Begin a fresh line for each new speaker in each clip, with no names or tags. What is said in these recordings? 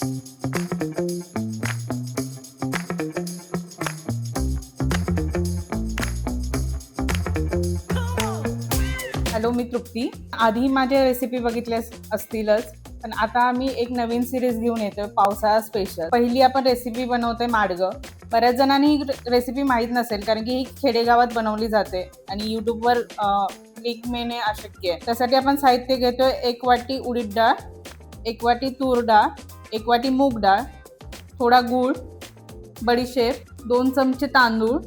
Hello, मी तृप्ती. आधी माझ्या recipe बघितल्या असतीलच, पण आता आम्ही एक नवीन सिरीज घेऊन येतोय, पावसाळा स्पेशल. पहिली आपण रेसिपी बनवतोय माडगं. बऱ्याच जणांनी ही रेसिपी माहीत नसेल, कारण की ही खेडेगावात बनवली जाते आणि यूट्यूबवर क्लिक मिळणे अशक्य आहे. त्यासाठी आपण साहित्य घेतोय: 1 वाटी उडीद डाळ, 1 वाटी तूर डाळ, 1 वाटी मूग डाळ, थोडा गूळ, बडीशेप, 2 चमचे तांदूळ,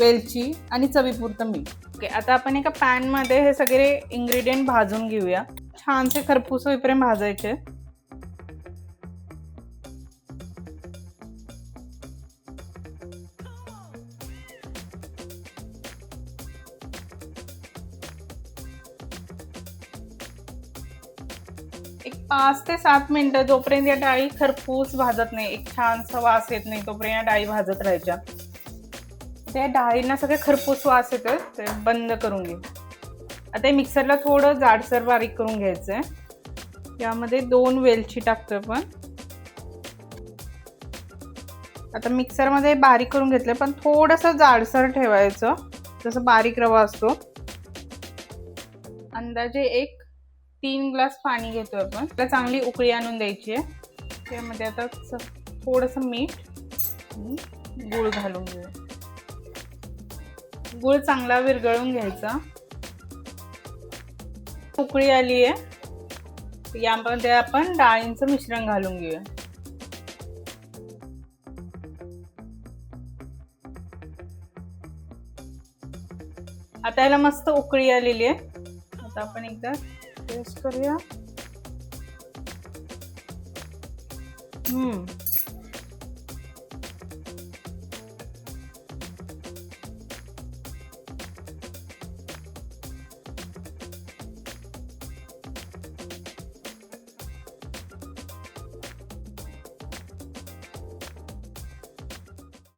वेलची आणि चवीपुरतं मीठ. ओके, आता आपण एका पॅन मध्ये हे सगळे इन्ग्रेडियंट भाजून घेऊया. छानसे खरपूस होईपर्यंत भाजायचे. एक 5 ते 7 मिनिटं, जोपर्यंत या डाळी खरपूस भाजत नाही, एक छानसा वास येत नाही, तोपर्यंत या डाळी भाजत राहायच्या. त्या डाळींना सगळे खरपूस वास येतोय, ते बंद करून घे. आता मिक्सरला थोडं जाडसर बारीक करून घ्यायचंय. यामध्ये 2 वेलची टाकतोय आपण. आता मिक्सरमध्ये बारीक करून घेतलं, पण थोडंसं जाडसर ठेवायचं, जसं बारीक रवा असतो. अंदाजे 3 ग्लास पाणी घेतोय आपण. त्याला चांगली उकळी आणून द्यायची आहे. त्यामध्ये आता थोडंसं मीठ, गूळ घालून घेऊया. गूळ चांगला विरघळून घ्यायचा. उकळी आली आहे, यामध्ये आपण डाळींचं मिश्रण घालून घेऊया. आता याला मस्त उकळी आलेली आहे. आता आपण एकदा टेस्ट करूया.